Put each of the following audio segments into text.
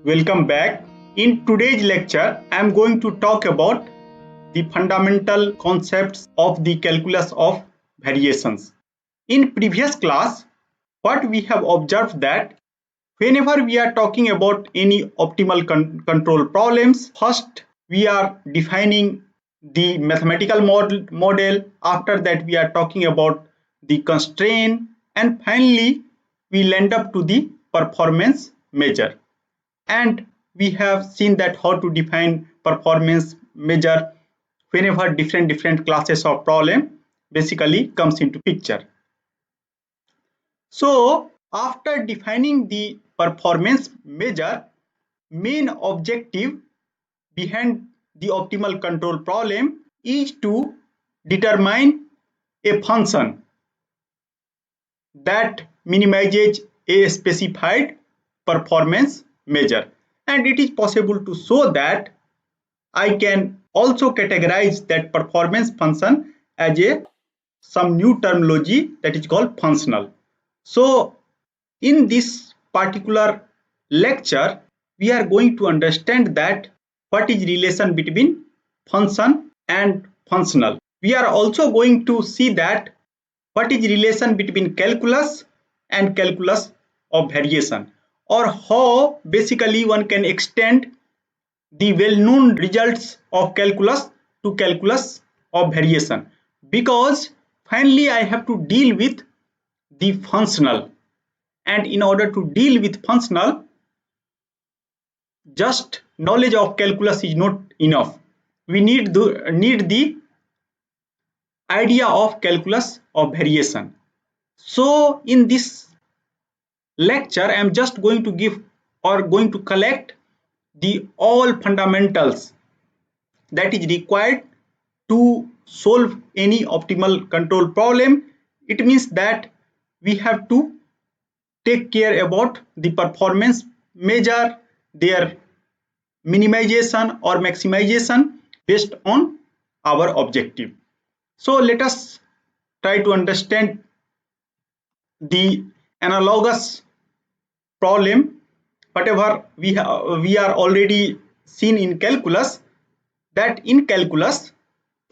Welcome back. In today's lecture, I am going to talk about the fundamental concepts of the calculus of variations. In previous class, what we have observed that whenever we are talking about any optimal control problems, first we are defining the mathematical model. After that, we are talking about the constraint, and finally, we land up to the performance measure. And we have seen that how to define performance measure whenever different classes of problem basically comes into picture. So after defining the performance measure, main objective behind the optimal control problem is to determine a function that minimizes a specified performance measure, and it is possible to show that I can also categorize that performance function as a some new terminology that is called functional. So in this particular lecture, we are going to understand that what is relation between function and functional. We are also going to see that what is relation between calculus and calculus of variation, or how basically one can extend the well-known results of calculus to calculus of variation, because finally I have to deal with the functional, and in order to deal with functional, just knowledge of calculus is not enough. We need the idea of calculus of variation. So in this lecture I am just going to give or going to collect the all fundamentals that is required to solve any optimal control problem. It means that we have to take care about the performance measure, their minimization or maximization based on our objective. So let us try to understand the analogous problem whatever we are already seen in calculus. That in calculus,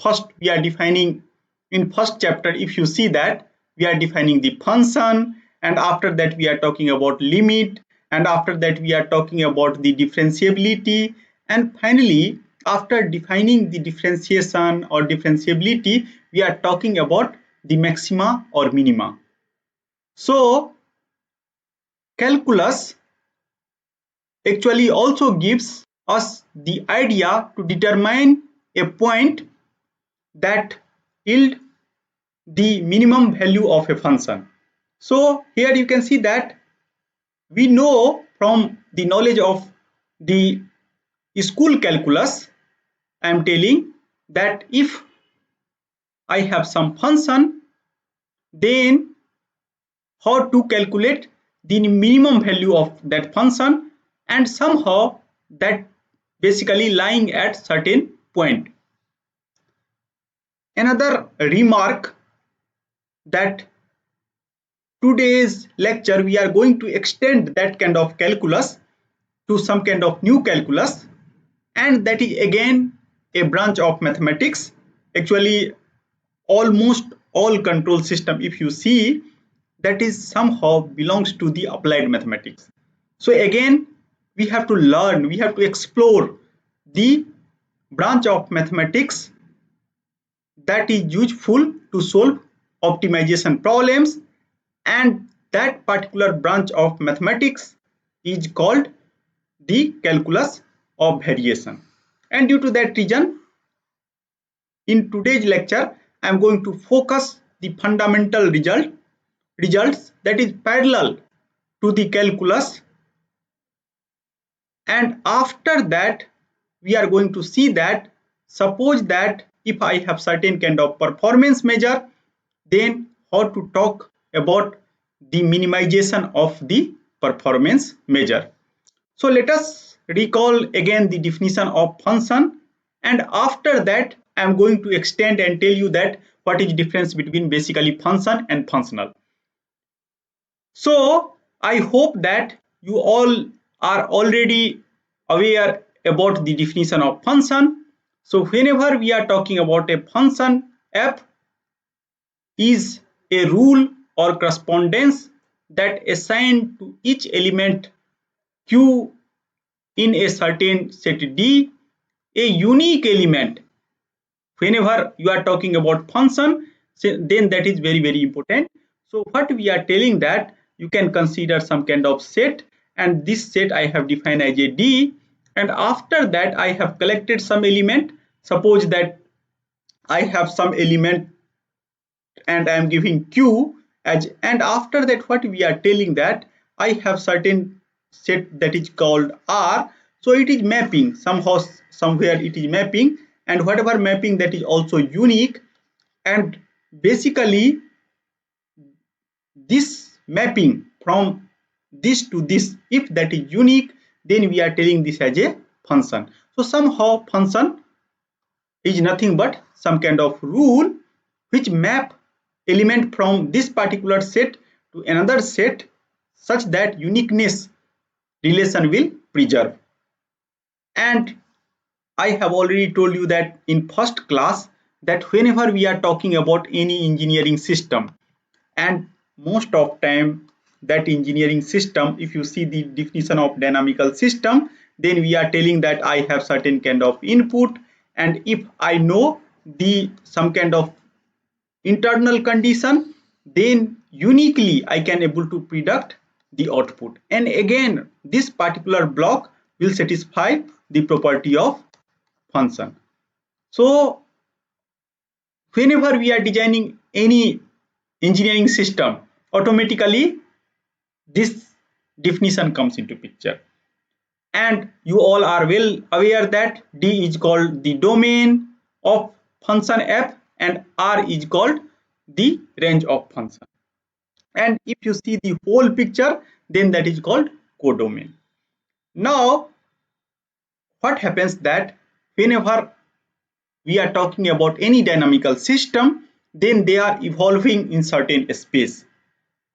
first we are defining, in first chapter if you see that we are defining the function, and after that we are talking about limit, and after that we are talking about the differentiability, and finally after defining the differentiation or differentiability we are talking about the maxima or minima. So calculus actually also gives us the idea to determine a point that yield the minimum value of a function. So here you can see that we know from the knowledge of the school calculus, I am telling that if I have some function, then how to calculate the minimum value of that function, and somehow that basically lying at certain point. Another remark that today's lecture we are going to extend that kind of calculus to some kind of new calculus, and that is again a branch of mathematics. Actually almost all control system if you see, that is somehow belongs to the applied mathematics. So again we have to learn, we have to explore the branch of mathematics that is useful to solve optimization problems, and that particular branch of mathematics is called the calculus of variation. And due to that reason, in today's lecture I am going to focus the fundamental results that is parallel to the calculus, and after that we are going to see that suppose that if I have certain kind of performance measure, then how to talk about the minimization of the performance measure. So let us recall again the definition of function, and after that I am going to extend and tell you that what is difference between basically function and functional. So I hope that you all are already aware about the definition of function. So whenever we are talking about a function, f is a rule or correspondence that assign to each element q in a certain set D a unique element. Whenever you are talking about function, then that is very important. So what we are telling that you can consider some kind of set, and this set I have defined as a D, and after that I have collected some element. Suppose that I have some element and I am giving q as, and after that what we are telling that I have certain set that is called R. So it is mapping somehow, somewhere it is mapping, and whatever mapping that is also unique, and basically this mapping from this to this, if that is unique, then we are telling this as a function. So somehow function is nothing but some kind of rule which map element from this particular set to another set such that uniqueness relation will preserve. And I have already told you that in first class that whenever we are talking about any engineering system, and most of time that engineering system, if you see the definition of dynamical system, then we are telling that I have certain kind of input, and if I know the some kind of internal condition, then uniquely I can able to predict the output, and again this particular block will satisfy the property of function. So whenever we are designing any engineering system, automatically this definition comes into picture, and you all are well aware that D is called the domain of function f and R is called the range of function, and if you see the whole picture, then that is called codomain. Now what happens that whenever we are talking about any dynamical system, then they are evolving in certain space,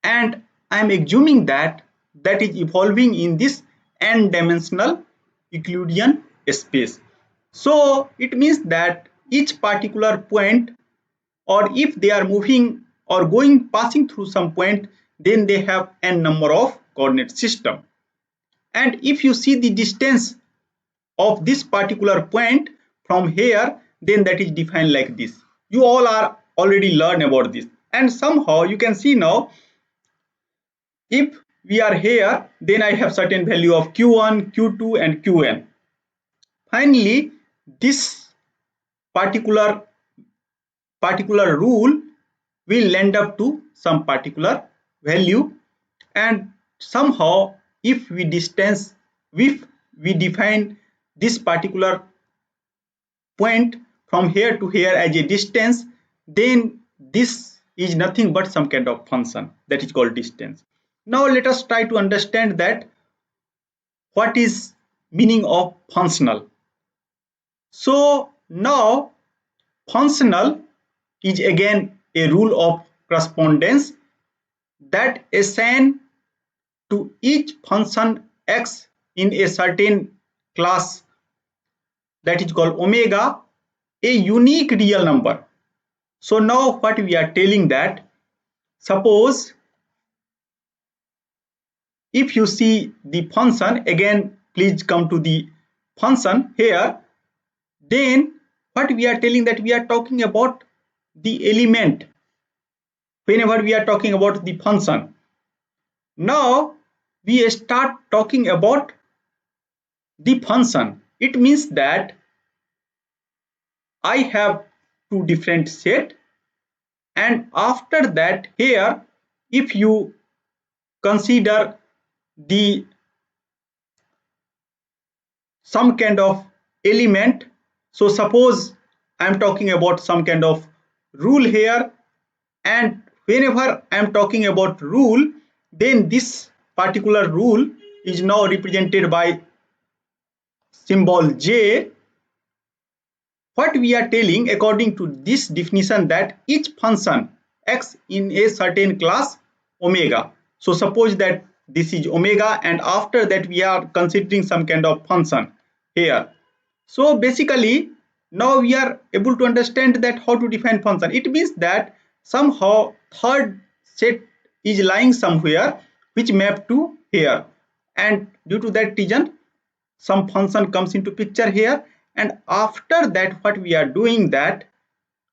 and I am assuming that that is evolving in this n-dimensional Euclidean space. So it means that each particular point, or if they are moving or going passing through some point, then they have n number of coordinate system, and if you see the distance of this particular point from here, then that is defined like this. You all are already learned about this, and somehow you can see now, if we are here, then I have certain value of q1, q2 and qn. Finally this particular rule will end up to some particular value, and somehow if we distance, if we define this particular point from here to here as a distance, then this is nothing but some kind of function that is called distance. Now let us try to understand that what is meaning of functional. So now functional is again a rule of correspondence that assign to each function x in a certain class that is called omega a unique real number. So now what we are telling that, suppose if you see the function, again please come to the function here, then what we are telling that we are talking about the element whenever we are talking about the function. Now we start talking about the function. It means that I have two different set, and after that here if you consider the some kind of element, so suppose I am talking about some kind of rule here, and whenever I am talking about rule, then this particular rule is now represented by symbol j. What we are telling according to this definition that each function x in a certain class omega. So suppose that this is omega, and after that we are considering some kind of function here. So basically now we are able to understand that how to define function. It means that somehow third set is lying somewhere which map to here, and due to that reason some function comes into picture here, and after that what we are doing, that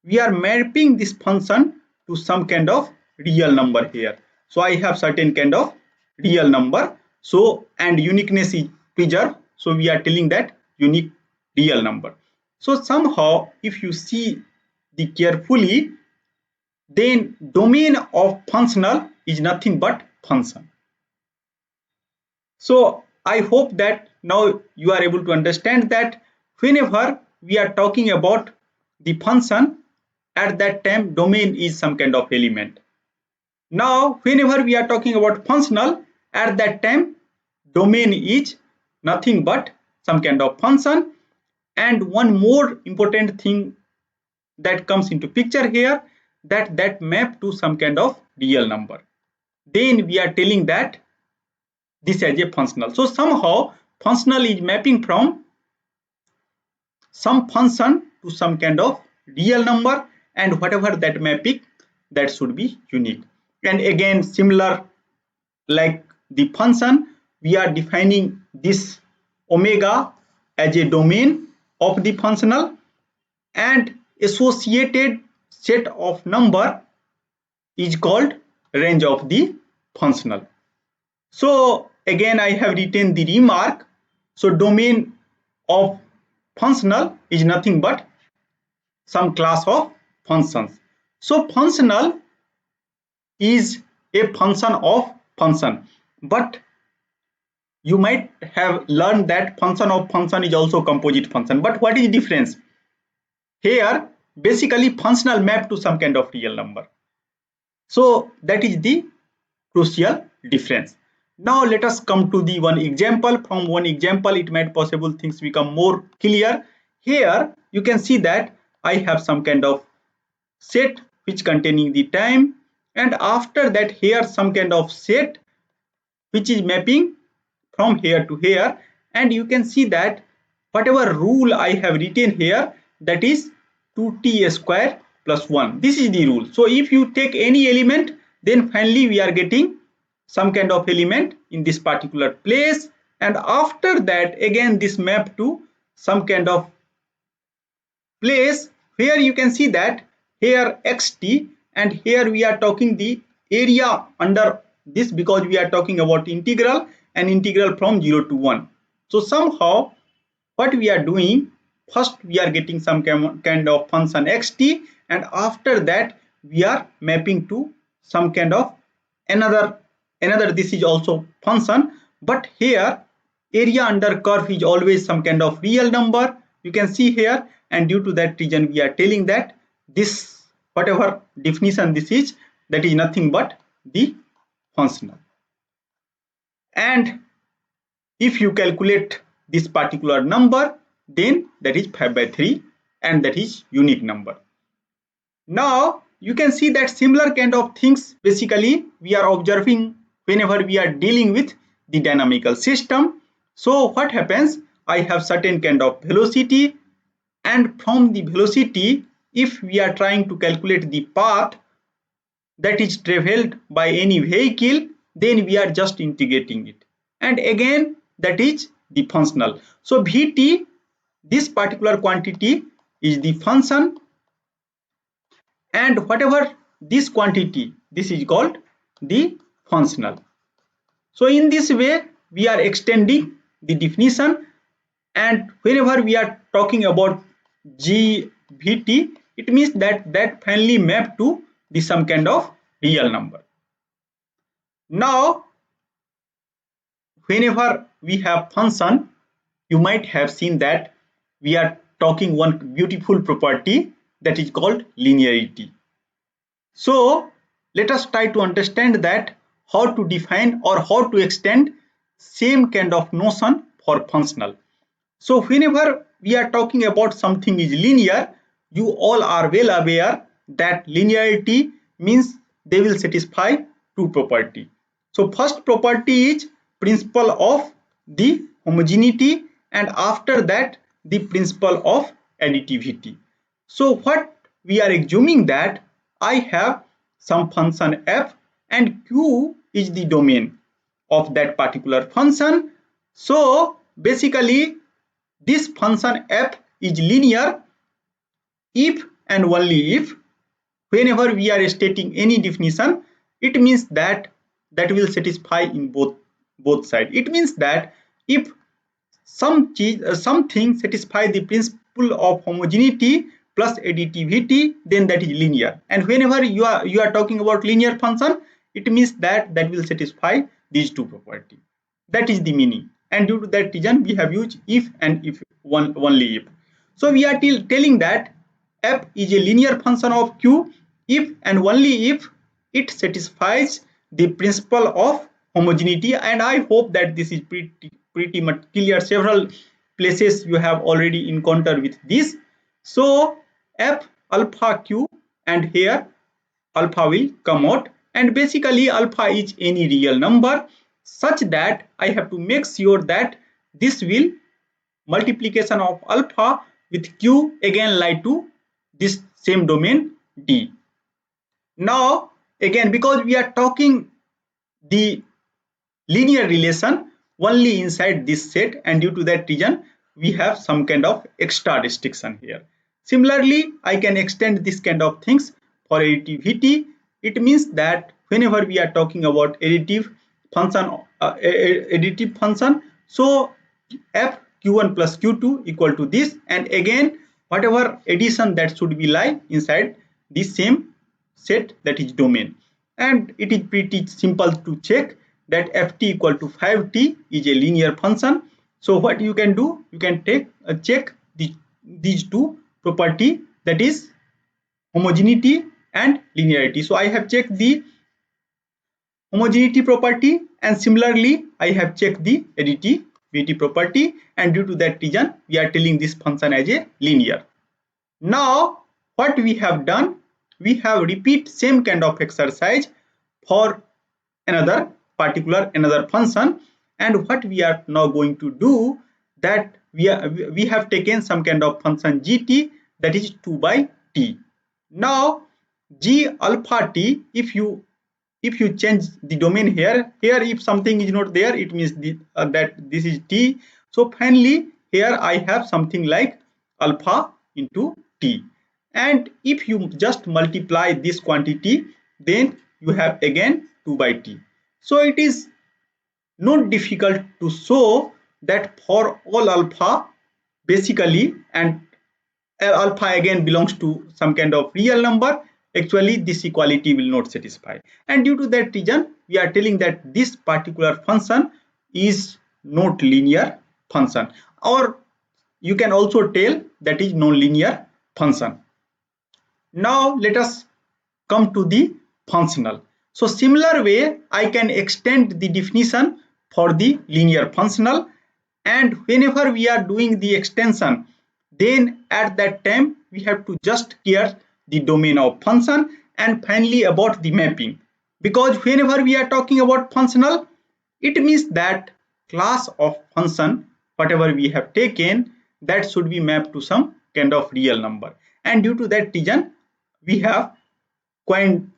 we are mapping this function to some kind of real number here. So I have certain kind of real number, so and uniqueness is preserved, so we are telling that unique real number. So somehow if you see the carefully, then domain of functional is nothing but function. So I hope that now you are able to understand that whenever we are talking about the function, at that time domain is some kind of element. Now whenever we are talking about functional, at that time domain is nothing but some kind of function. And one more important thing that comes into picture here, that map to some kind of real number, then we are telling that this as a functional. So somehow functional is mapping from some function to some kind of real number, and whatever that mapping, that should be unique. And again similar like the function, we are defining this omega as a domain of the functional, and associated set of number is called range of the functional. So again I have written the remark. So domain of functional is nothing but some class of functions. So functional is a function of function, but you might have learned that function of function is also composite function. But what is the difference here? Basically functional map to some kind of real number, so that is the crucial difference. Now let us come to the one example. From one example it might possible things become more clear. Here you can see that I have some kind of set which containing the time, and after that here some kind of set which is mapping from here to here, and you can see that whatever rule I have written here, that is 2t square plus 1. This is the rule. So if you take any element, then finally we are getting some kind of element in this particular place, and after that again this map to some kind of place where you can see that here xt, and here we are talking the area under this, because we are talking about integral, and integral from 0 to 1. So somehow what we are doing, first we are getting some kind of function xt, and after that we are mapping to some kind of another this is also function, but here area under curve is always some kind of real number, you can see here, and due to that reason we are telling that this whatever definition this is, that is nothing but the functional. And if you calculate this particular number, then that is 5/3, and that is unique number. Now you can see that similar kind of things basically we are observing whenever we are dealing with the dynamical system. So what happens, I have certain kind of velocity, and from the velocity if we are trying to calculate the path that is traveled by any vehicle, then we are just integrating it, and again that is the functional. So vt, this particular quantity is the function, and whatever this quantity, this is called the functional. So in this way we are extending the definition, and whenever we are talking about gvt, it means that finally map to the some kind of real number. Now whenever we have function, you might have seen that we are talking one beautiful property that is called linearity. So let us try to understand that how to define or how to extend same kind of notion for functional. So whenever we are talking about something is linear, you all are well aware that linearity means they will satisfy two property. So first property is principle of the homogeneity, and after that the principle of additivity. So what we are assuming that I have some function f and q is the domain of that particular function. So basically this function f is linear if and only if, whenever we are stating any definition, it means that that will satisfy in both sides. It means that if something satisfy the principle of homogeneity plus additivity, then that is linear. And whenever you are talking about linear function, it means that that will satisfy these two properties. That is the meaning. And due to that reason, we have used if and if only if. So we are telling that f is a linear function of q if and only if it satisfies the principle of homogeneity. And I hope that this is pretty much clear. Several places you have already encountered with this. So f alpha q, and here alpha will come out, and basically alpha is any real number such that I have to make sure that this will multiplication of alpha with q again lie to this same domain D. Now again, because we are talking the linear relation only inside this set, and due to that reason we have some kind of extra restriction here. Similarly, I can extend this kind of things for additivity. It means that whenever we are talking about additive function, so f q1 plus q2 equal to this, and again whatever addition that should be lie inside this same set, that is domain. And it is pretty simple to check that ft equal to 5t is a linear function. So what you can do, you can take check these two property, that is homogeneity and linearity. So I have checked the homogeneity property, and similarly I have checked the additivity property, and due to that reason we are telling this function as a linear. Now what we have done, we have repeat same kind of exercise for another function, and what we are now going to do, that we have taken some kind of function gt, that is 2 by t. Now g alpha t, if you change the domain here if something is not there, it means that this is t. So finally here I have something like alpha into t, and if you just multiply this quantity, then you have again 2 by t. So it is not difficult to show that for all alpha basically, and alpha again belongs to some kind of real number, actually this equality will not satisfy. And due to that reason we are telling that this particular function is not linear function, or you can also tell that is non-linear function. Now let us come to the functional. So similar way I can extend the definition for the linear functional, and whenever we are doing the extension, then at that time we have to just care the domain of function, and finally about the mapping, because whenever we are talking about functional, it means that class of function whatever we have taken, that should be mapped to some kind of real number. And due to that reason we have coined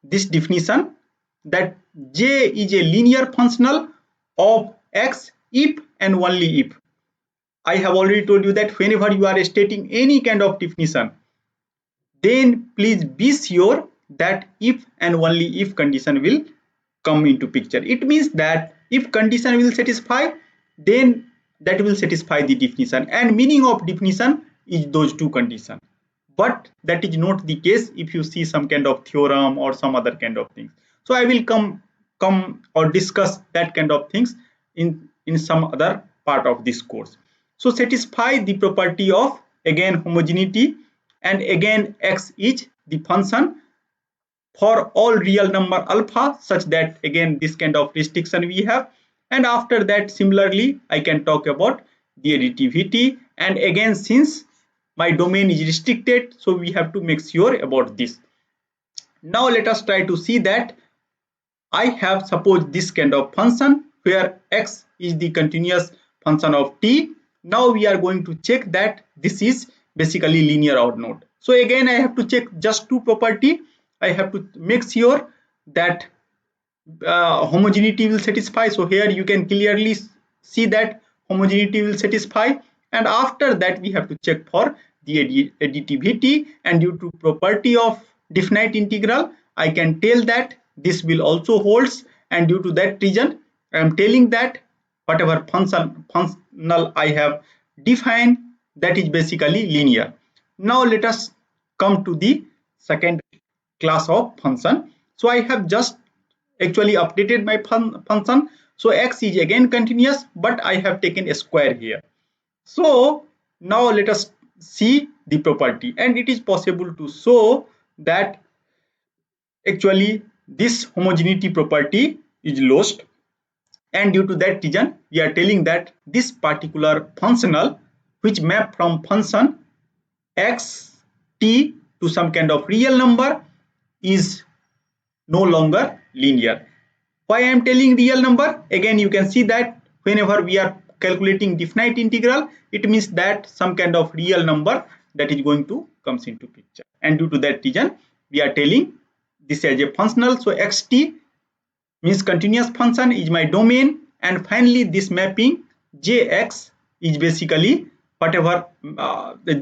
this definition that J is a linear functional of X if and only if. I have already told you that whenever you are stating any kind of definition, then please be sure that if and only if condition will come into picture. It means that if condition will satisfy, then that will satisfy the definition, and meaning of definition is those two conditions. But that is not the case if you see some kind of theorem or some other kind of things. So I will come or discuss that kind of things in some other part of this course. So satisfy the property of again homogeneity, and again x is the function for all real number alpha, such that again this kind of restriction we have. And after that similarly I can talk about the additivity, and again since my domain is restricted, so we have to make sure about this. Now let us try to see that I have suppose this kind of function where x is the continuous function of t. Now we are going to check that this is basically linear or not. So again I have to check just two property. I have to make sure that homogeneity will satisfy. So here you can clearly see that homogeneity will satisfy, and after that we have to check for the additivity, and due to property of definite integral I can tell that this will also holds, and due to that reason I am telling that whatever functional I have defined, that is basically linear. Now let us come to the second class of function. So I have just actually updated my function. So x is again continuous, but I have taken a square here. So now let us see the property, and it is possible to show that actually this homogeneity property is lost, and due to that reason we are telling that this particular functional which map from function x t to some kind of real number is no longer linear. Why I am telling real number? Again you can see that whenever we are calculating definite integral, it means that some kind of real number that is going to comes into picture, and due to that reason we are telling this as a functional. So xt means continuous function is my domain, and finally this mapping jx is basically whatever the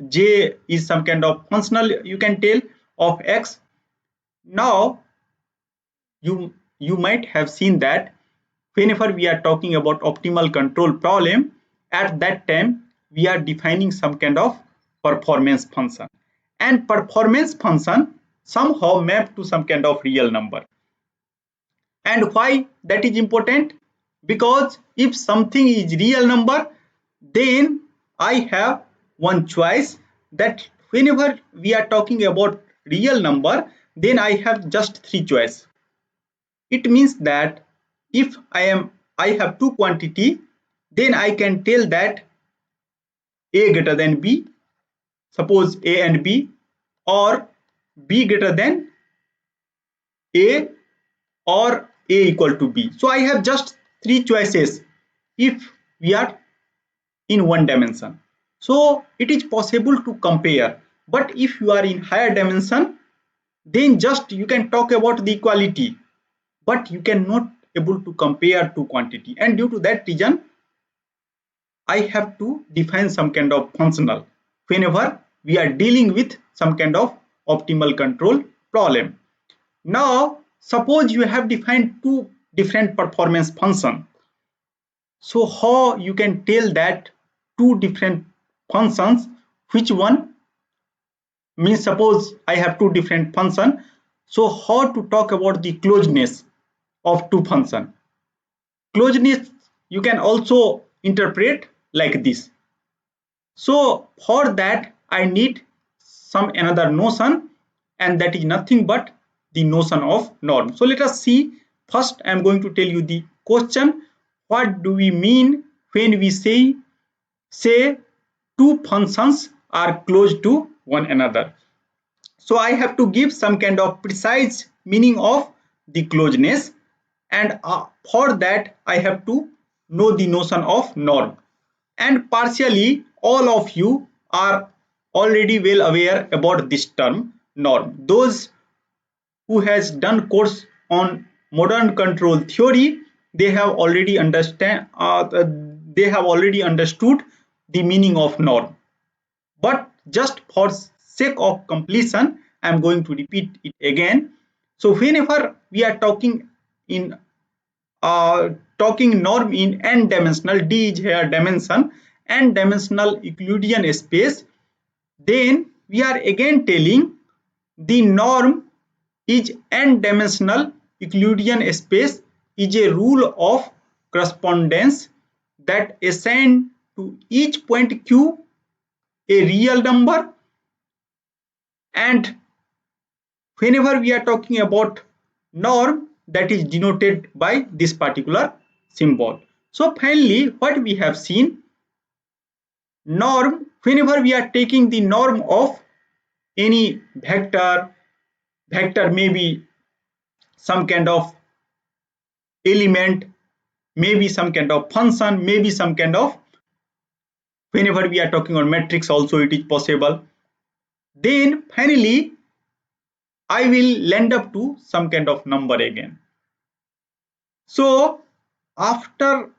j is some kind of functional you can tell of x. Now you might have seen that whenever we are talking about optimal control problem, at that time we are defining some kind of performance function, and performance function somehow map to some kind of real number. And why that is important? Because if something is real number, then I have one choice, that whenever we are talking about real number, then I have just three choices. It means that if I have two quantity, then I can tell that a greater than b, suppose a and b, or b greater than a, or a equal to b. So I have just three choices if we are in one dimension. So it is possible to compare, but if you are in higher dimension, then just you can talk about the equality, but you cannot able to compare two quantity, and due to that reason I have to define some kind of functional whenever we are dealing with some kind of optimal control problem. Now suppose you have defined two different performance function. So how you can tell that two different functions, which one means, suppose I have two different function. So how to talk about the closeness of two function? Closeness you can also interpret like this. So for that I need some another notion, and that is nothing but the notion of norm. So let us see. First I am going to tell you the question. What do we mean when we say two functions are close to one another? So I have to give some kind of precise meaning of the closeness, and for that I have to know the notion of norm. And partially all of you are already well aware about this term norm. Those who has done course on modern control theory, they have already understood the meaning of norm. But just for sake of completion I am going to repeat it again. So whenever we are talking in talking norm in n dimensional, d is here dimension, n dimensional Euclidean space, then we are again telling the norm is n dimensional Euclidean space is a rule of correspondence that assign to each point q a real number, and whenever we are talking about norm, that is denoted by this particular symbol. So finally what we have seen, norm, whenever we are taking the norm of any vector may be some kind of element, maybe some kind of function, maybe some kind of, whenever we are talking on matrix also it is possible. Then finally I will land up to some kind of number again. So after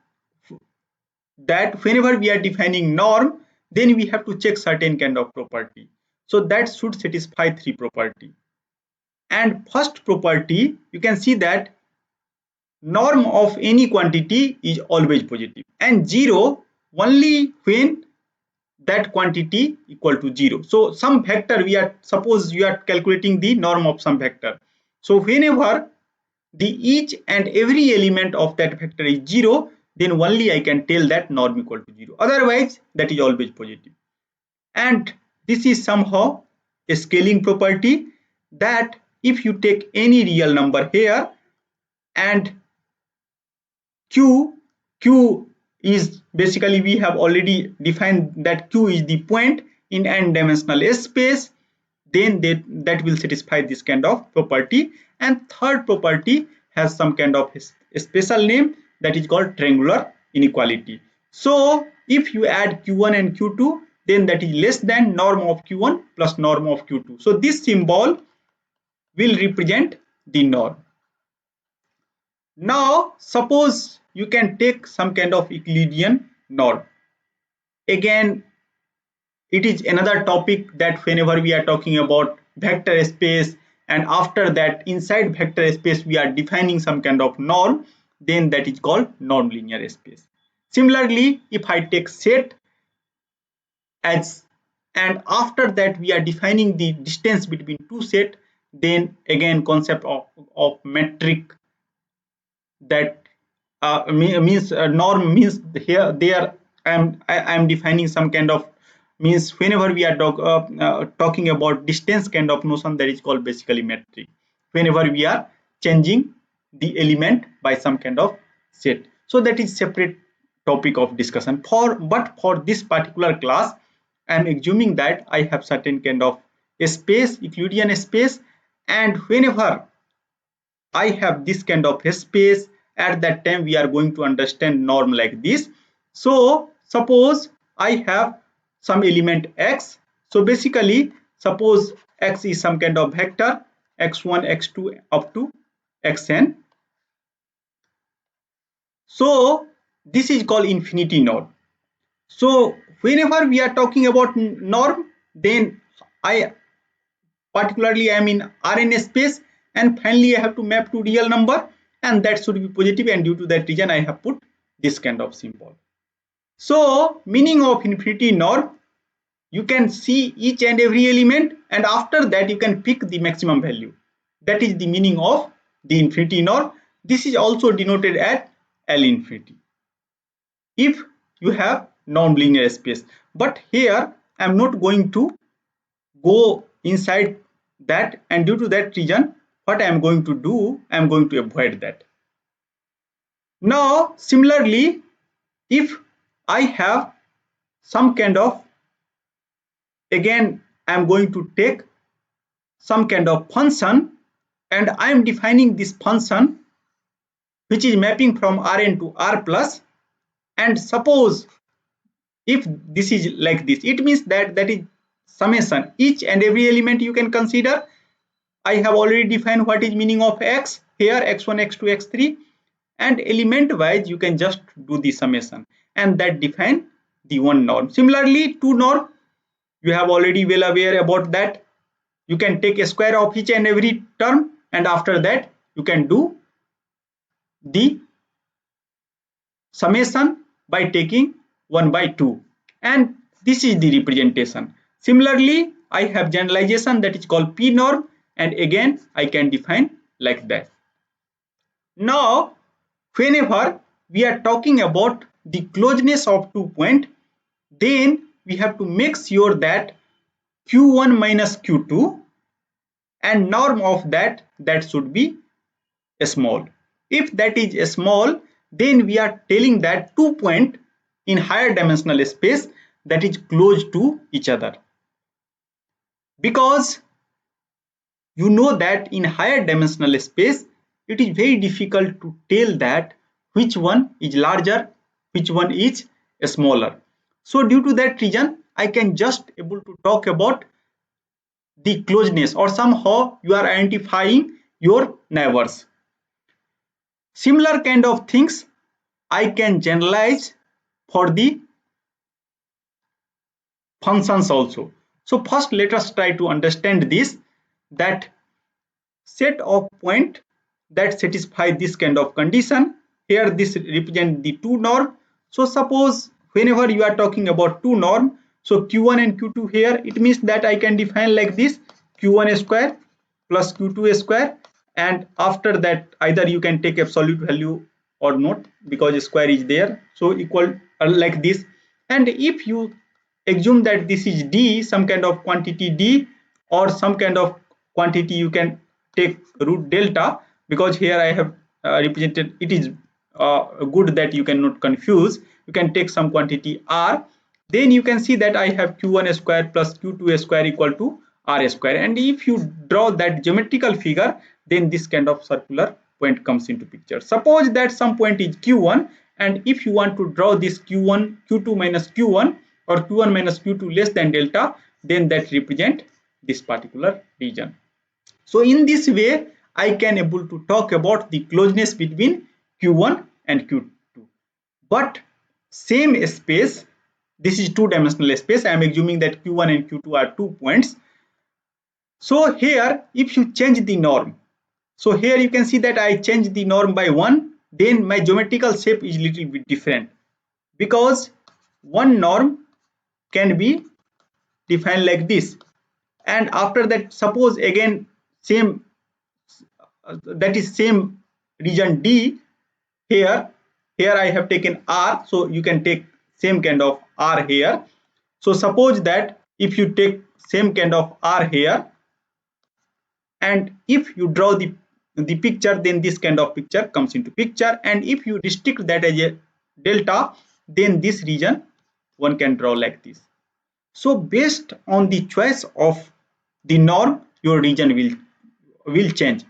that, whenever we are defining norm, then we have to check certain kind of property. So that should satisfy three property. And first property, you can see that norm of any quantity is always positive, and zero only when that quantity equal to zero. So some vector, we are, suppose you are calculating the norm of some vector. So whenever the each and every element of that vector is zero, then only I can tell that norm equal to zero. Otherwise, that is always positive. And this is somehow a scaling property, that if you take any real number here and q is basically, we have already defined that q is the point in n dimensional space, then that will satisfy this kind of property. And third property has some kind of a special name, that is called triangular inequality. So if you add q1 and q2, then that is less than norm of q1 plus norm of q2. So this symbol will represent the norm. Now suppose you can take some kind of Euclidean norm. Again, it is another topic that whenever we are talking about vector space, and after that inside vector space we are defining some kind of norm, then that is called non-linear space. Similarly, if I take set as, and after that we are defining the distance between two set, then again concept of metric, that means norm means here there I am defining some kind of, means whenever we are talking about distance kind of notion, that is called basically metric, whenever we are changing the element by some kind of set. So that is separate topic of discussion. But for this particular class, I am assuming that I have certain kind of a space, Euclidean space, and whenever I have this kind of a space, at that time we are going to understand norm like this. So suppose I have some element x. So basically, suppose x is some kind of vector, x1, x2 up to xn. So this is called infinity norm. So whenever we are talking about norm, then I particularly I am in Rn space, and finally I have to map to real number, and that should be positive, and due to that reason I have put this kind of symbol. So meaning of infinity norm, you can see each and every element, and after that you can pick the maximum value. That is the meaning of the infinity norm. This is also denoted as L infinity if you have non-linear space. But here I am not going to go inside that, and due to that reason what I am going to do, I am going to avoid that. Now similarly, if I have some kind of, again I am going to take some kind of function, and I am defining this function which is mapping from Rn to R plus, and suppose if this is like this, it means that that is summation, each and every element you can consider. I have already defined what is meaning of x here, x1, x2, x3, and element wise you can just do the summation, and that define the one norm. Similarly, two norm, you have already well aware about that. You can take a square of each and every term, and after that you can do the summation by taking 1 by 2, and this is the representation. Similarly, I have generalization that is called p norm, and again I can define like that. Now whenever we are talking about the closeness of 2 point, then we have to make sure that q1 minus q2 and norm of that should be small. If that is small, then we are telling that 2 point in higher dimensional space that is close to each other, because you know that in higher dimensional space it is very difficult to tell that which one is larger, which one is smaller. So due to that reason, I can just able to talk about the closeness, or somehow you are identifying your neighbors. Similar kind of things I can generalize for the functions also. So first let us try to understand this, that set of point that satisfy this kind of condition. Here this represent the two norm. So suppose whenever you are talking about two norm, so q1 and q2 here, it means that I can define like this: q1 square plus q2 square, and after that either you can take absolute value or not, because square is there, so equal like this. And if you assume that this is d, some kind of quantity d, or some kind of quantity, you can take root delta, because here I have represented, it is good that you cannot confuse, you can take some quantity r, then you can see that I have q1 square plus q2 square equal to r square. And if you draw that geometrical figure, then this kind of circular point comes into picture. Suppose that some point is q1, and if you want to draw this q1 q2 minus q1, or q1 minus q2 less than delta, then that represent this particular region. So in this way I can able to talk about the closeness between q1 and q2. But same space, this is two dimensional space, I am assuming that q1 and q2 are 2 points. So here if you change the norm, so here you can see that I change the norm by 1, then my geometrical shape is little bit different, because one norm can be defined like this, and after that suppose again same, that is same region d. Here I have taken r, so you can take same kind of r here. So suppose that if you take same kind of r here, and if you draw the picture, then this kind of picture comes into picture, and if you restrict that as a delta, then this region one can draw like this. So based on the choice of the norm, your region will change.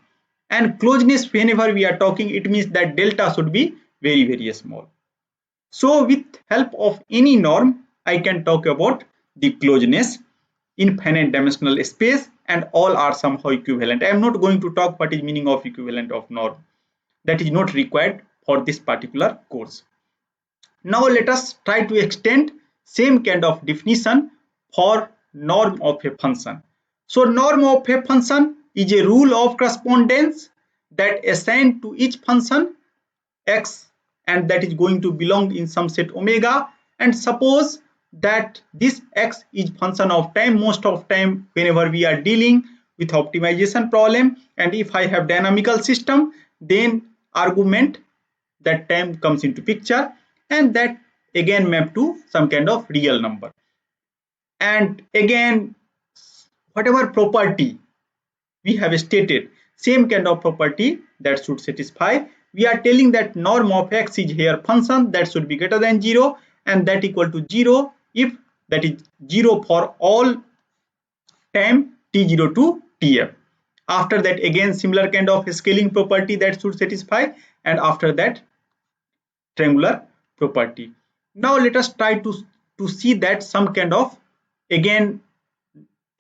And closeness, whenever we are talking, it means that delta should be very very small. So with help of any norm, I can talk about the closeness in finite dimensional space, and all are somehow equivalent. I am not going to talk what is meaning of equivalent of norm. That is not required for this particular course. Now let us try to extend same kind of definition for norm of a function. So norm of a function is a rule of correspondence that assigned to each function x, and that is going to belong in some set omega. And suppose that this x is function of time. Most of time whenever we are dealing with optimization problem, and if I have dynamical system, then argument that time comes into picture, and that again map to some kind of real number. And again whatever property we have stated, same kind of property that should satisfy. We are telling that norm of x is here function that should be greater than 0, and that equal to 0 if that is 0 for all time t0 to tf. After that again similar kind of scaling property that should satisfy, and after that triangular property. Now let us try to see that some kind of again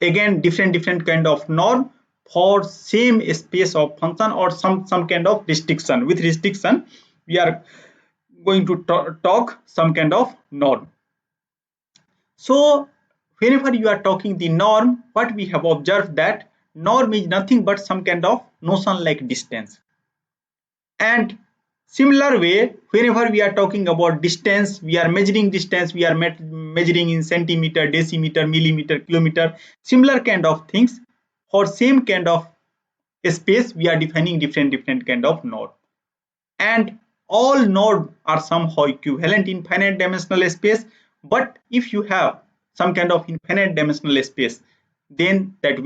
different kind of norm for same space of function, or some kind of restriction. With restriction we are going to talk some kind of norm. So whenever you are talking the norm, what we have observed, that norm is nothing but some kind of notion like distance. And similar way, whenever we are talking about distance, we are measuring distance, we are measuring in centimeter, decimeter, millimeter, kilometer, similar kind of things. For same kind of space, we are defining different kind of node. And all nodes are somehow equivalent in finite dimensional space. But if you have some kind of infinite dimensional space, then that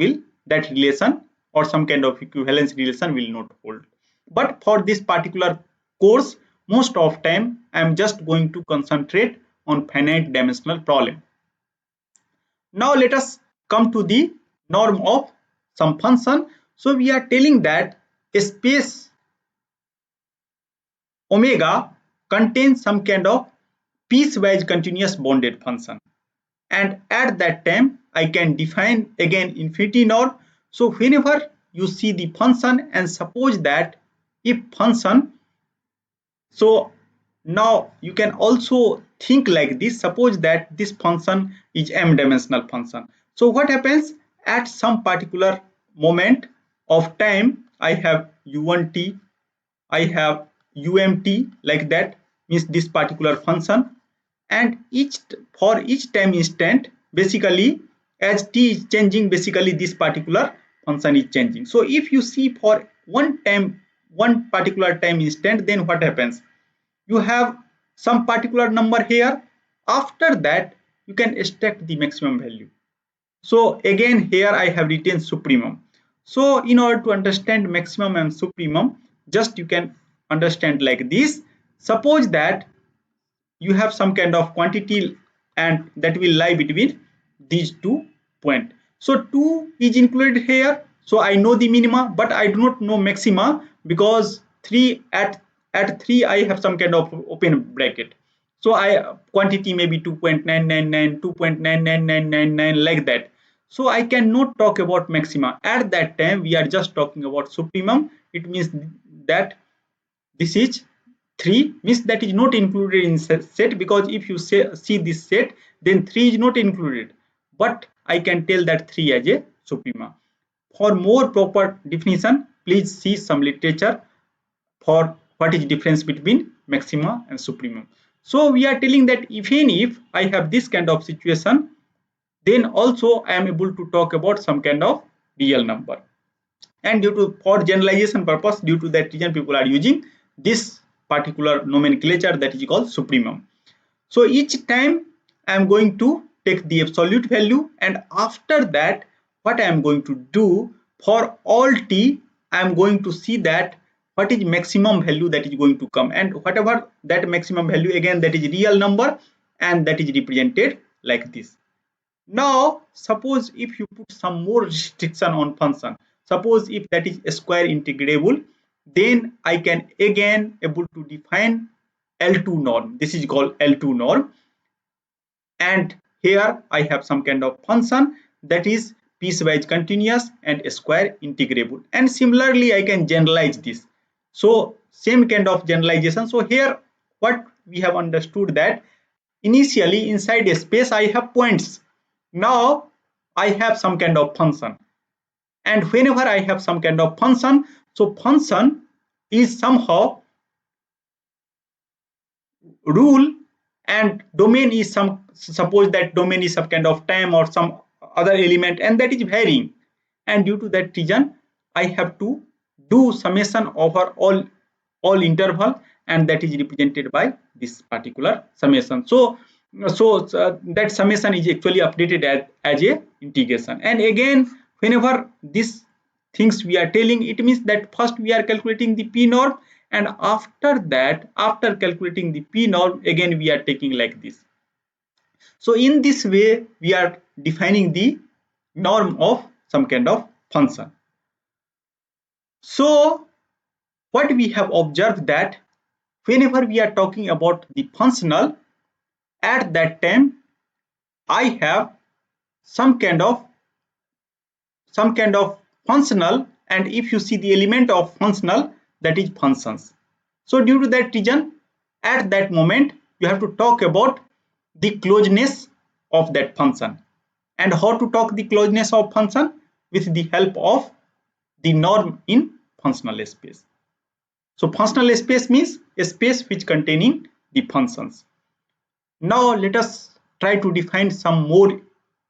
relation or some kind of equivalence relation will not hold. But for this particular course, most of time I am just going to concentrate on finite dimensional problem. Now let us come to the norm of some function. So we are telling that a space omega contains some kind of piecewise continuous bounded function, and at that time I can define again infinity norm. So whenever you see the function, and suppose that if function, so now you can also think like this, suppose that this function is m dimensional function. So what happens, at some particular moment of time I have u1t, I have umt, like that, means this particular function, and for each time instant, basically as t is changing, basically this particular function is changing. So if you see for one particular time instant, then what happens, you have some particular number here, after that you can extract the maximum value. So again here I have written supremum. So in order to understand maximum and supremum, just you can understand like this. Suppose that you have some kind of quantity and that will lie between these 2 points. So 2 is included here. So I know the minima, but I do not know maxima, because 3 at 3 I have some kind of open bracket. So I quantity may be 2.999, 2.99999, like that. So I cannot talk about maxima. At that time we are just talking about supremum. It means that this is 3, means that is not included in set, because if you see this set, then 3 is not included, but I can tell that 3 as a suprema. For more proper definition, please see some literature for what is difference between maxima and supremum. So we are telling that even if I have this kind of situation, then also I am able to talk about some kind of real number. And due to, for generalization purpose, due to that reason people are using this particular nomenclature, that is called supremum. So each time I am going to take the absolute value, and after that what I am going to do, for all t I am going to see that what is maximum value that is going to come, and whatever that maximum value, again that is real number, and that is represented like this. Now suppose if you put some more restriction on function, suppose if that is square integrable, then I can again able to define L2 norm. This is called L2 norm, and here I have some kind of function that is piecewise continuous and square integrable, and similarly I can generalize this. So same kind of generalization. So here what we have understood, that initially inside a space I have points. Now I have some kind of function, and whenever I have some kind of function, so function is somehow rule, and domain is some, suppose that domain is some kind of time or some other element, and that is varying, and due to that reason I have to do summation over all interval, and that is represented by this particular summation. So that summation is actually updated as a integration. And again, whenever these things we are telling, it means that first we are calculating the p norm, and after that, after calculating the p norm, again we are taking like this. So in this way we are defining the norm of some kind of function. So what we have observed, that whenever we are talking about the functional, at that time I have some kind of functional, and if you see the element of functional, that is functions. So due to that reason, at that moment you have to talk about the closeness of that function. And how to talk the closeness of function? With the help of the norm in functional space. So functional space means a space which containing the functions. Now let us try to define some more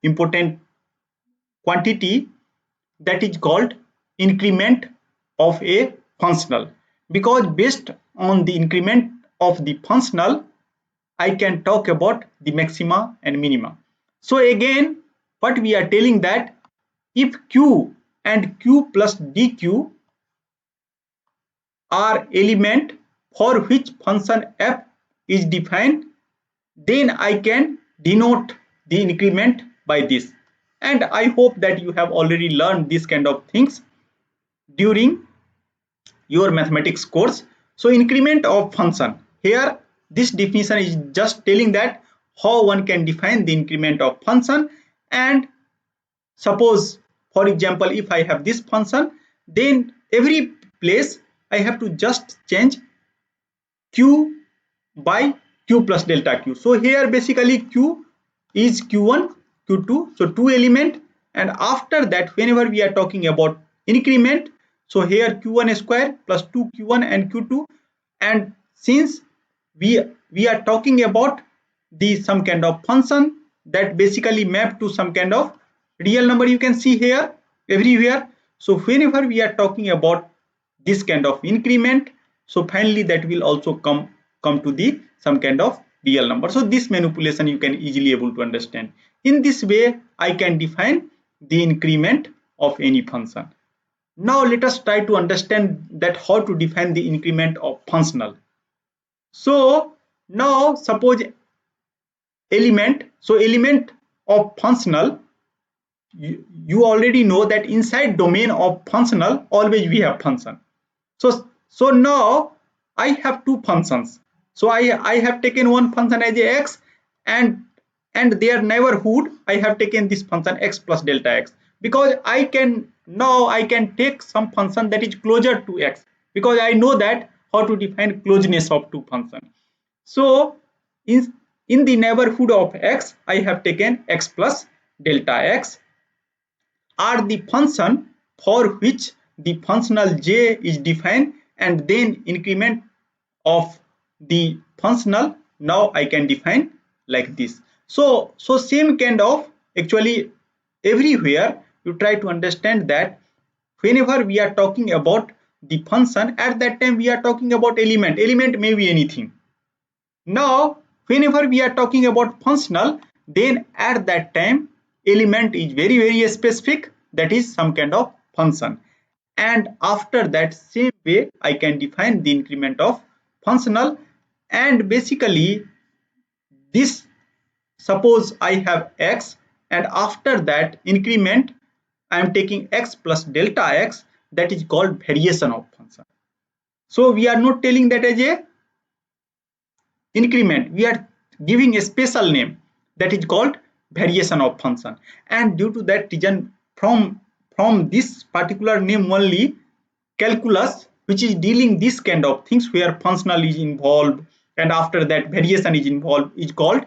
important quantity, that is called increment of a functional, because based on the increment of the functional I can talk about the maxima and minima. So again what we are telling, that if q and q plus dq are element for which function f is defined, then I can denote the increment by this. And I hope that you have already learned this kind of things during your mathematics course. So increment of function, here this definition is just telling that how one can define the increment of function. And suppose, for example, if I have this function, then every place I have to just change q by q plus delta q. So here basically q is q1, q2, so two element, and after that whenever we are talking about increment, so here q1 square plus 2q1 and q2, and since we are talking about the some kind of function that basically map to some kind of real number, you can see here everywhere. So whenever we are talking about this kind of increment, so finally that will also come to the some kind of real number. So this manipulation you can easily able to understand. In this way I can define the increment of any function. Now let us try to understand that how to define the increment of functional. So now suppose element, so element of functional, you already know that inside domain of functional always we have function. So now I have two functions. So I have taken one function as a x, and their neighborhood I have taken this function x plus delta x, because I can take some function that is closer to x, because I know that how to define closeness of two functions. So in the neighborhood of x I have taken x plus delta x are the function for which the functional j is defined, and then increment of the functional now I can define like this. So same kind of, actually everywhere you try to understand that whenever we are talking about the function, at that time we are talking about element may be anything. Now whenever we are talking about functional, then at that time element is very specific, that is some kind of function, and after that same way I can define the increment of functional. And basically this, suppose I have x, and after that increment I am taking x plus delta x, that is called variation of function. So we are not telling that as a increment, we are giving a special name that is called variation of function. And due to that reason, from this particular name only, calculus, which is dealing this kind of things where functional is involved and after that variation is involved, is called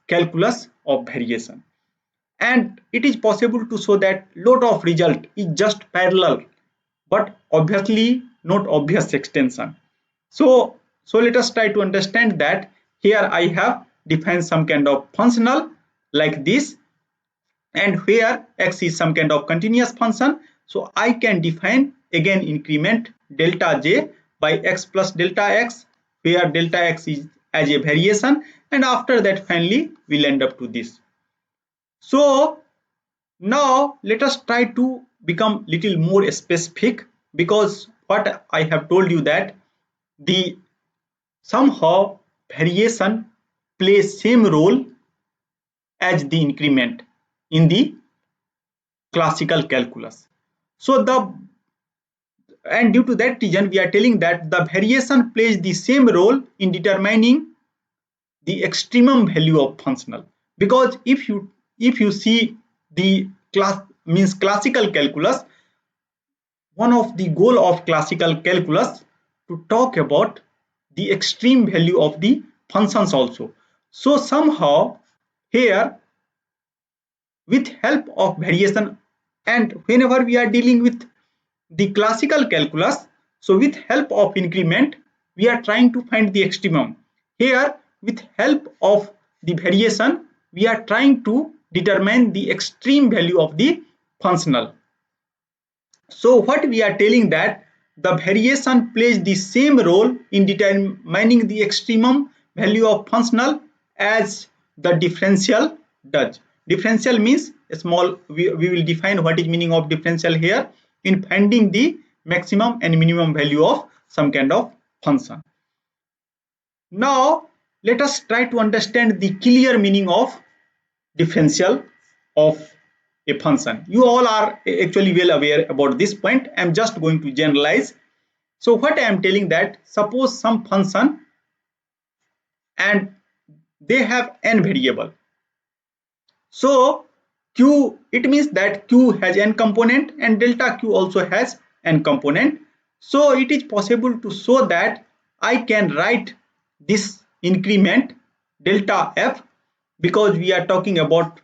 calculus of variation. And it is possible to show that lot of result is just parallel, but obviously not obvious extension. So let us try to understand that. Here I have defined some kind of functional like this, and where x is some kind of continuous function, so I can define again increment delta j by x plus delta x, where delta x is as a variation, and after that finally we'll end up to this. So now let us try to become little more specific, because what I have told you that the somehow variation plays same role as the increment in the classical calculus. So and due to that reason we are telling that the variation plays the same role in determining the extremum value of functional, because if you see the classical calculus, one of the goal of classical calculus to talk about the extreme value of the functions also. So somehow here with help of variation, and whenever we are dealing with the classical calculus, so with help of increment we are trying to find the extremum. Here with help of the variation we are trying to determine the extreme value of the functional. So what we are telling that the variation plays the same role in determining the extremum value of functional as the differential does. Differential means a small, we will define what is meaning of differential here in finding the maximum and minimum value of some kind of function. Now let us try to understand the clear meaning of differential of a function. You all are actually well aware about this point. I am just going to generalize. So what I am telling that, suppose some function and they have n variable. So q, it means that q has n component and delta q also has n component. So it is possible to show that I can write this increment delta f, because we are talking about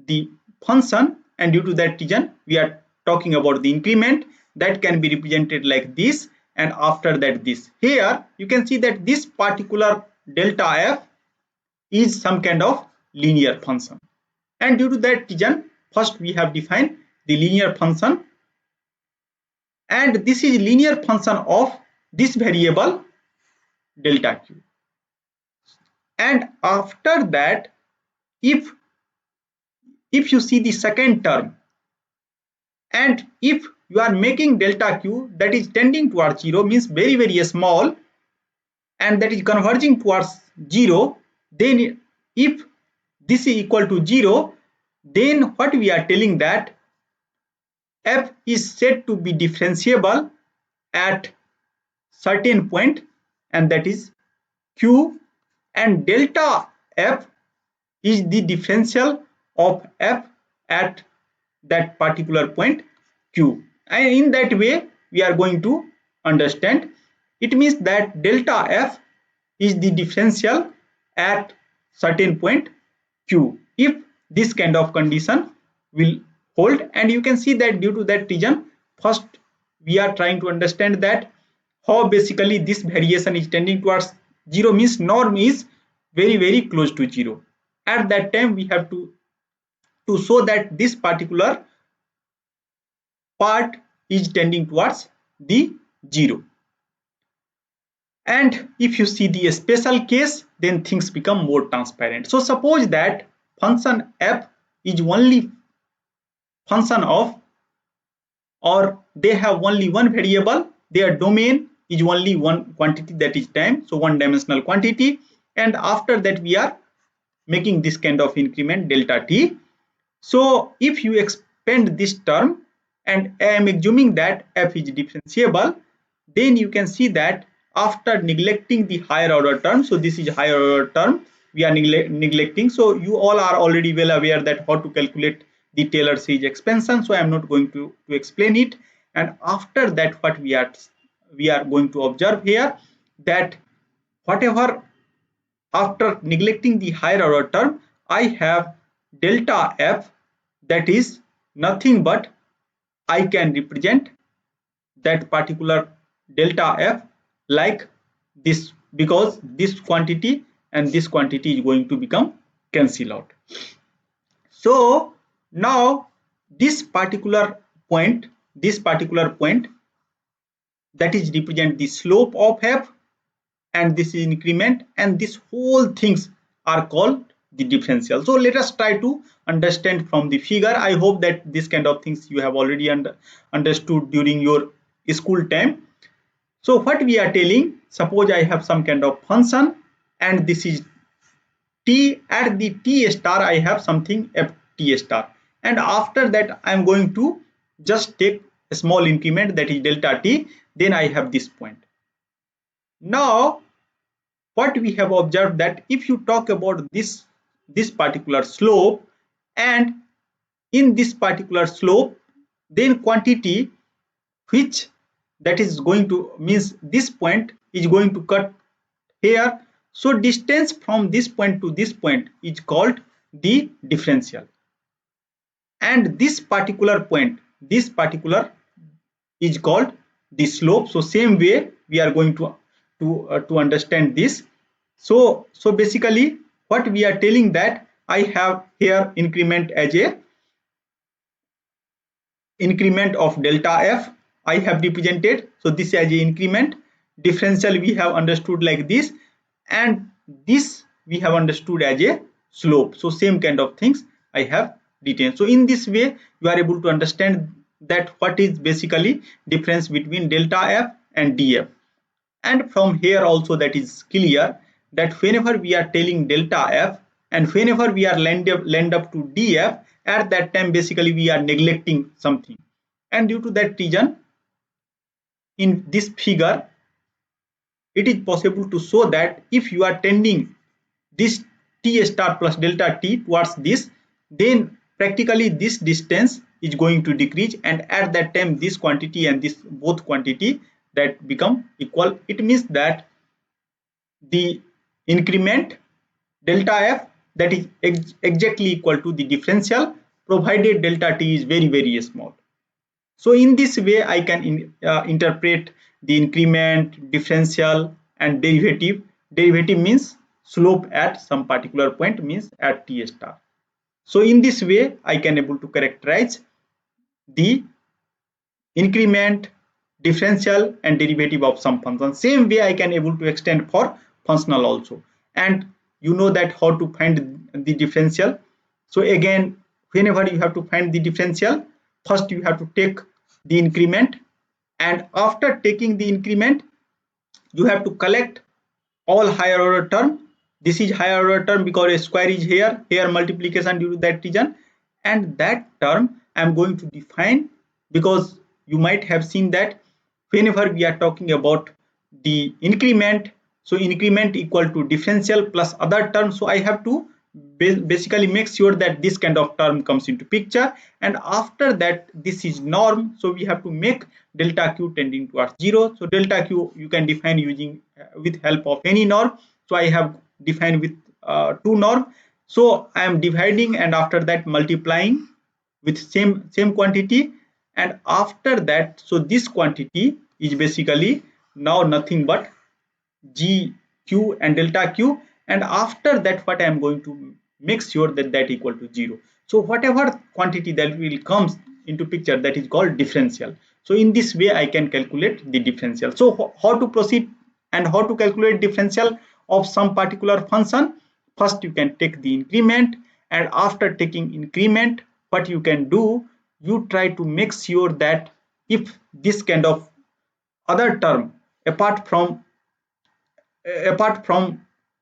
the function, and due to that reason we are talking about the increment, that can be represented like this, and after that this. Here you can see that this particular delta f is some kind of linear function, and due to that reason first we have defined the linear function, and this is linear function of this variable delta q. And after that, if you see the second term, and if you are making delta q that is tending towards 0, means very small, and that is converging towards 0, then if this is equal to 0, then what we are telling that f is said to be differentiable at certain point, and that is q, and delta f is the differential of f at that particular point q. And in that way we are going to understand, it means that delta f is the differential at certain point q, if this kind of condition will hold. And you can see that due to that reason, first we are trying to understand that how basically this variation is tending towards 0, means norm is very close to 0. At that time we have to show that this particular part is tending towards the 0. And if you see the special case, then things become more transparent. So suppose that function f is only function of, or they have only one variable, their domain is only one quantity, that is time, so one dimensional quantity, and after that we are making this kind of increment delta t. So if you expand this term, and I am assuming that f is differentiable, then you can see that after neglecting the higher order term, so this is higher order term we are neglecting, so you all are already well aware that how to calculate the Taylor series expansion, so I am not going to explain it. And after that, what we are going to observe here, that whatever after neglecting the higher order term, I have delta f, that is nothing but I can represent that particular delta f like this, because this quantity and this quantity is going to become cancel out. So now this particular point that is represent the slope of f, and this is increment, and this whole things are called the differential. So let us try to understand from the figure. I hope that this kind of things you have already understood during your school time. So what we are telling, suppose I have some kind of function, and this is t, at the t star I have something f t star, and after that I am going to just take a small increment, that is delta t, then I have this point. Now what we have observed, that if you talk about this particular slope, and in this particular slope, then quantity which that is going to, means this point is going to cut here, so distance from this point to this point is called the differential, and this particular point, this particular is called the slope. So same way we are going to understand this. So basically what we are telling, that I have here increment as a increment of delta f I have represented, so this as a increment, differential we have understood like this, and this we have understood as a slope. So same kind of things I have written. So in this way you are able to understand that what is basically difference between delta f and df. And from here also that is clear, that whenever we are telling delta f and whenever we are land up to df, at that time basically we are neglecting something, and due to that reason in this figure, it is possible to show that if you are tending this t star plus delta t towards this, then practically this distance is going to decrease, and at that time this quantity and this both quantity that become equal. It means that the increment delta f that is exactly equal to the differential, provided delta t is very small. So in this way I can interpret the increment, differential and derivative. Derivative means slope at some particular point, means at t star. So in this way I can able to characterize the increment, differential and derivative of some function. Same way I can able to extend for functional also. And you know that how to find the differential. So again, whenever you have to find the differential, first you have to take the increment, and after taking the increment you have to collect all higher order term. This is higher order term because a square is here multiplication due to that region, and that term I am going to define, because you might have seen that whenever we are talking about the increment, so increment equal to differential plus other term. So I have to basically make sure that this kind of term comes into picture, and after that this is norm, so we have to make delta q tending towards 0. So delta q you can define using with help of any norm. So I have defined with two norm. So I am dividing and after that multiplying with same quantity, and after that, so this quantity is basically now nothing but g q and delta q, and after that what I am going to make sure that that equal to 0. So whatever quantity that will comes into picture, that is called differential. So in this way I can calculate the differential. So how to proceed and how to calculate differential of some particular function? First you can take the increment, and after taking increment, what you can do, you try to make sure that if this kind of other term apart from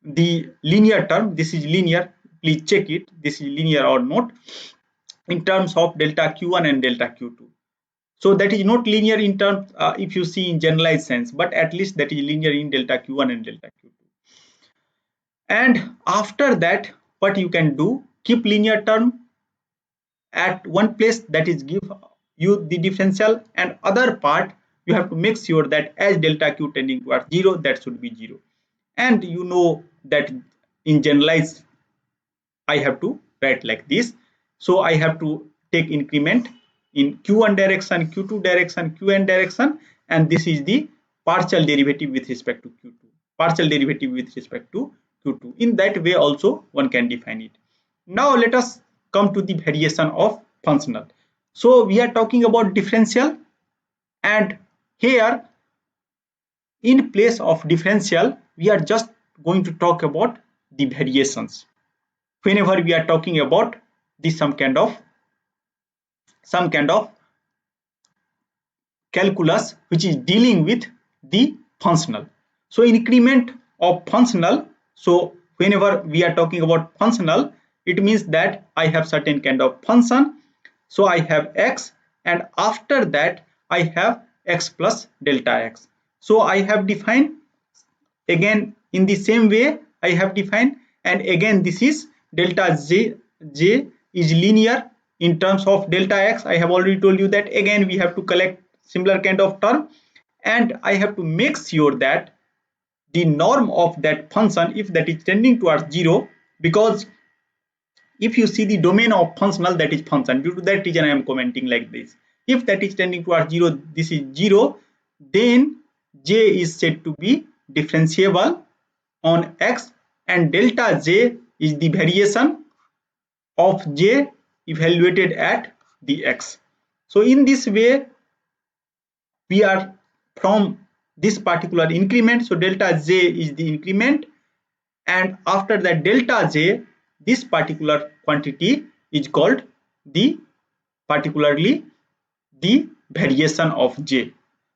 the linear term, this is linear, please check it, this is linear or not, in terms of delta q1 and delta q2. So that is not linear in terms if you see in generalized sense, but at least that is linear in delta q1 and delta q2. And after that what you can do, keep linear term at one place, that is give you the differential, and other part you have to make sure that as delta q tending towards 0, that should be 0. And you know that in generalized I have to write like this. So I have to take increment in q1 direction, q2 direction, qn direction, and this is the partial derivative with respect to q2, partial derivative with respect to q2. In that way also one can define it. Now let us come to the variation of functional. So we are talking about differential, and here in place of differential we are just going to talk about the variations. Whenever we are talking about the some kind of calculus which is dealing with the functional. So increment of functional, so whenever we are talking about functional, it means that I have certain kind of function. So I have x, and after that I have x plus delta x. So I have defined again in the same way I have defined, and again this is delta j is linear in terms of delta x. I have already told you that again we have to collect similar kind of term, and I have to make sure that the norm of that function, if that is tending towards 0, because if you see the domain of functional, that is function, due to that reason I am commenting like this. If that is tending towards 0, this is 0, then j is said to be differentiable on x, and delta j is the variation of j evaluated at the x. So in this way we are from this particular increment, so delta j is the increment, and after that delta j, this particular quantity is called the particularly the variation of j.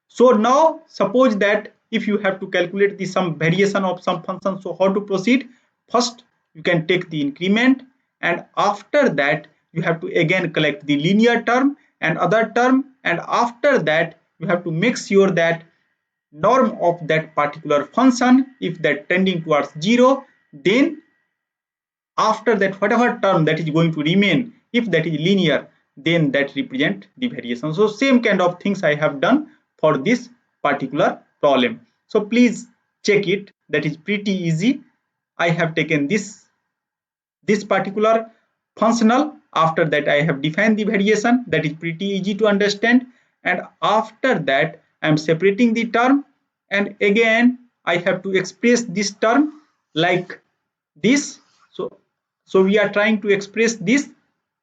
So now suppose that if you have to calculate the some variation of some function, so how to proceed? First you can take the increment, and after that you have to again collect the linear term and other term, and after that you have to make sure that norm of that particular function, if that tending towards 0, then after that whatever term that is going to remain, if that is linear, then that represent the variation. So same kind of things I have done for this particular problem. So please check it, that is pretty easy. I have taken this particular functional, after that I have defined the variation, that is pretty easy to understand, and after that I am separating the term, and again I have to express this term like this. So we are trying to express this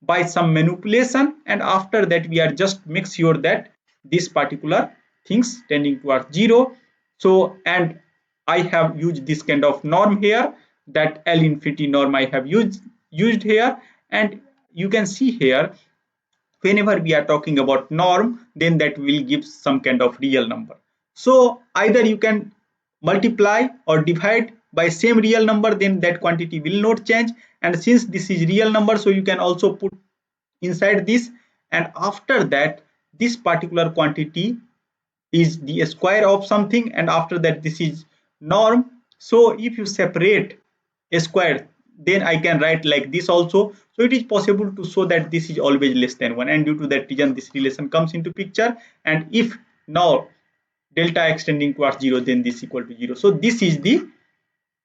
by some manipulation, and after that we are just make sure that this particular things tending towards 0. So and I have used this kind of norm here, that L infinity norm I have used here, and you can see here whenever we are talking about norm, then that will give some kind of real number. So either you can multiply or divide by same real number, then that quantity will not change, and since this is real number, so you can also put inside this, and after that this particular quantity is the square of something, and after that this is norm. So if you separate a square, then I can write like this also. So it is possible to show that this is always less than 1, and due to that reason this relation comes into picture, and if now delta extending towards 0, then this equal to 0. So this is the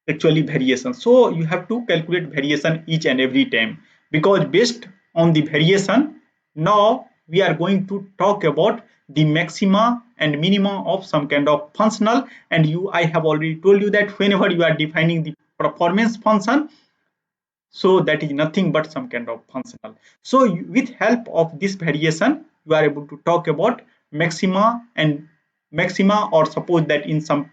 actually variation. So you have to calculate variation each and every time, because based on the variation, now we are going to talk about the maxima and minima of some kind of functional. And I have already told you that whenever you are defining the performance function, so that is nothing but some kind of functional. So with help of this variation, you are able to talk about maxima, or suppose that in some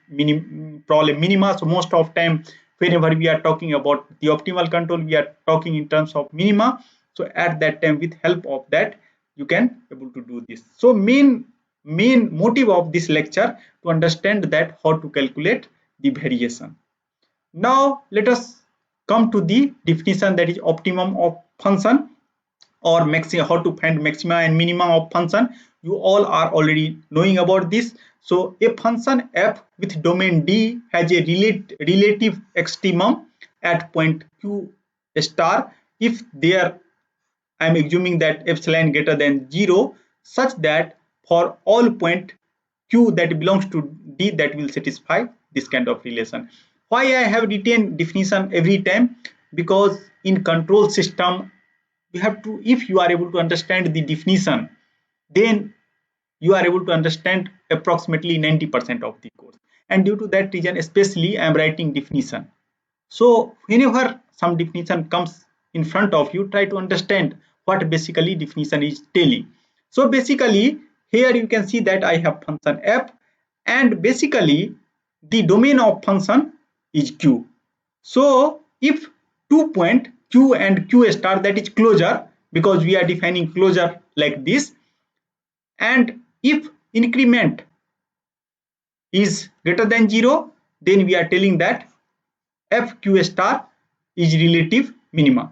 problem minima. So most of time whenever we are talking about the optimal control, we are talking in terms of minima. So at that time, with help of that, you can able to do this. So main motive of this lecture to understand that how to calculate the variation. Now let us come to the definition, that is optimum of function, or maximum, how to find maxima and minima of function. You all are already knowing about this. So a function f with domain D has a relative extremum at point q star if there, I am assuming that epsilon greater than 0, such that for all point q that belongs to D, that will satisfy this kind of relation. Why I have written definition every time? Because in control system, you have to, if you are able to understand the definition, then you are able to understand approximately 90% of the course. And due to that reason, especially I am writing definition. So whenever some definition comes in front of you, try to understand what basically definition is telling. So basically here you can see that I have function f, and basically the domain of function is q. So if 2 point q and q star, that is closure, because we are defining closure like this, and if increment is greater than 0, then we are telling that fq star is relative minima.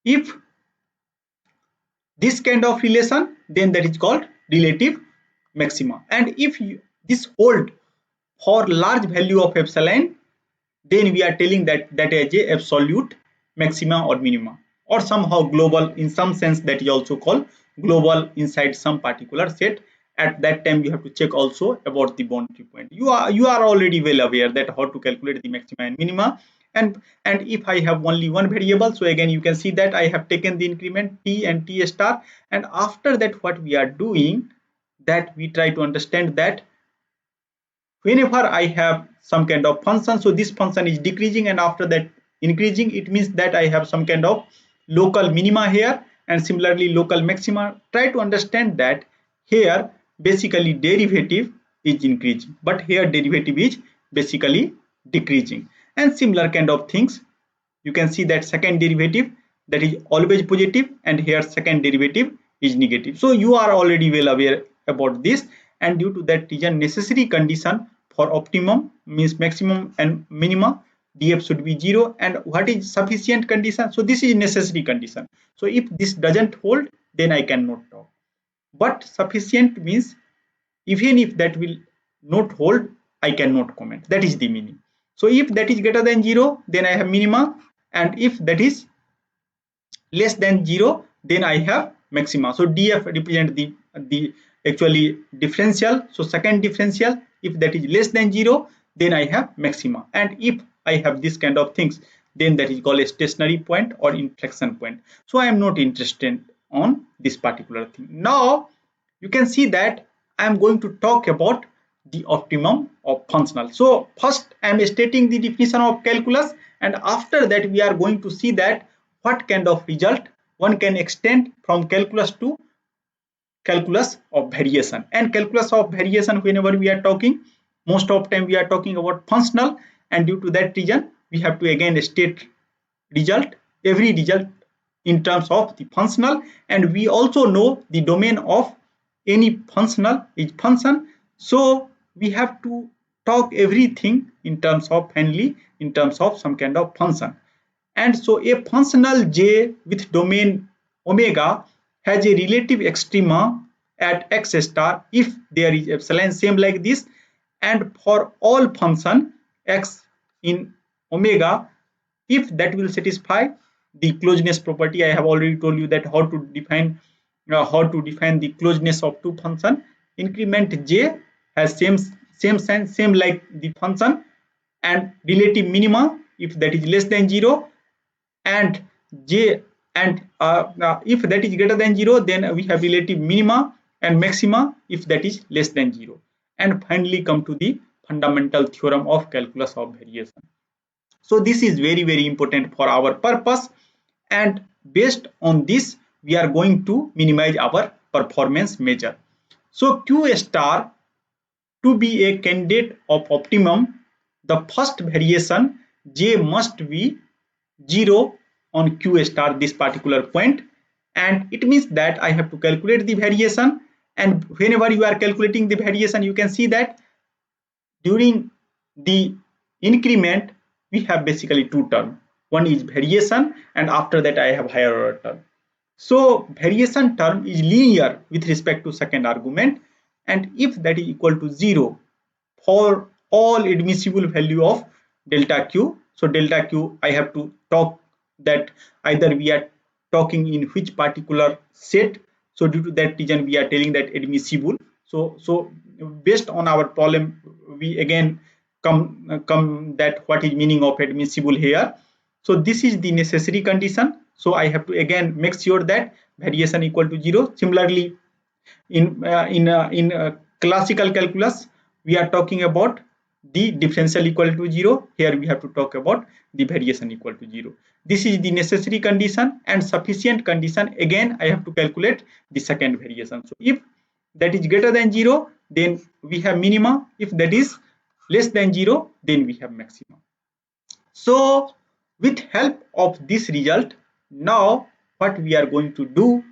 If this kind of relation, then that is called relative maxima. And if this hold for large value of epsilon, then we are telling that that is a absolute maxima or minima, or somehow global, in some sense that is also called global inside some particular set. At that time you have to check also about the boundary point. You are already well aware that how to calculate the maxima and minima. And if I have only one variable, so again you can see that I have taken the increment t and t star, and after that what we are doing, that we try to understand that whenever I have some kind of function, so this function is decreasing and after that increasing, it means that I have some kind of local minima here, and similarly local maxima. Try to understand that here basically derivative is increasing, but here derivative is basically decreasing. And similar kind of things, you can see that second derivative, that is always positive, and here second derivative is negative. So you are already well aware about this, and due to that reason, necessary condition for optimum means maximum and minima, df should be 0. And what is sufficient condition? So this is necessary condition. So if this doesn't hold, then I cannot talk. But sufficient means even if that will not hold, I cannot comment. That is the meaning. So if that is greater than 0, then I have minima, and if that is less than 0, then I have maxima. So df represent the actually differential. So second differential, if that is less than 0, then I have maxima, and if I have this kind of things, then that is called a stationary point or inflection point. So I am not interested on this particular thing. Now you can see that I am going to talk about the optimum of functional. So first I am stating the definition of calculus, and after that we are going to see that what kind of result one can extend from calculus to calculus of variation. And calculus of variation, whenever we are talking, most of time we are talking about functional, and due to that reason we have to again state result, every result in terms of the functional, and we also know the domain of any functional is function. So we have to talk everything in terms of finally in terms of some kind of function. And so a functional j with domain omega has a relative extrema at x star if there is epsilon same like this, and for all function x in omega, if that will satisfy the closeness property. I have already told you that how to define the closeness of two function. Increment j has same sign, same like the function, and relative minima if that is less than 0, and j and if that is greater than 0, then we have relative minima and maxima if that is less than 0, and finally come to the fundamental theorem of calculus of variation. So this is very important for our purpose, and based on this we are going to minimize our performance measure. So q star to be a candidate of optimum, the first variation j must be 0 on q star, this particular point, and it means that I have to calculate the variation. And whenever you are calculating the variation, you can see that during the increment we have basically two terms. One is variation, and after that I have higher order term. So variation term is linear with respect to second argument, and if that is equal to 0 for all admissible value of delta q. So delta q, I have to talk that either we are talking in which particular set. So due to that reason we are telling that admissible. So based on our problem we again come that what is meaning of admissible here. So this is the necessary condition. So I have to again make sure that variation equal to 0. Similarly, in classical calculus we are talking about the differential equal to 0. Here we have to talk about the variation equal to 0. This is the necessary condition, and sufficient condition again I have to calculate the second variation. So if that is greater than 0, then we have minima. If that is less than 0, then we have maximum. So with help of this result, now what we are going to do,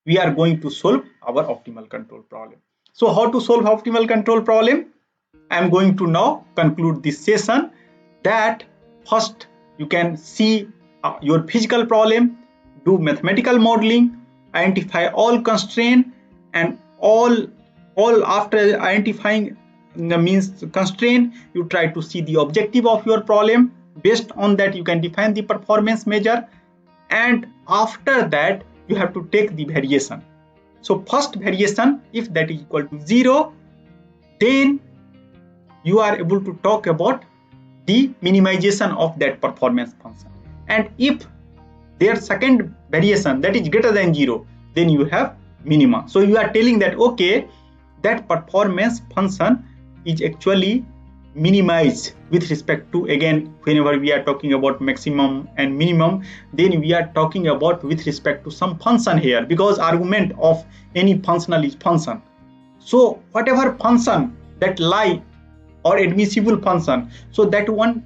we are going to solve our optimal control problem. So how to solve optimal control problem? I am going to now conclude this session that first you can see your physical problem, do mathematical modeling, identify all constraint, and all after identifying the means constraint, you try to see the objective of your problem. Based on that you can define the performance measure, and after that you have to take the variation. So first variation, if that is equal to 0, then you are able to talk about the minimization of that performance function. And if their second variation that is greater than 0, then you have minima. So you are telling that okay, that performance function is actually minimized with respect to, again whenever we are talking about maximum and minimum, then we are talking about with respect to some function here, because argument of any functional is function. So whatever function that lie or admissible function, so that one,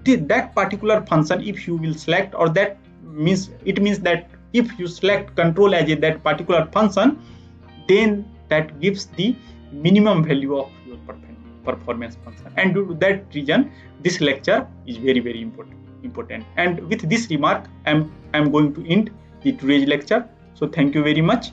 that particular function if you will select, or that means it means that if you select control as that particular function, then that gives the minimum value of your performance function. And due to that reason this lecture is very important. And with this remark I'm going to end the today's lecture. So thank you very much.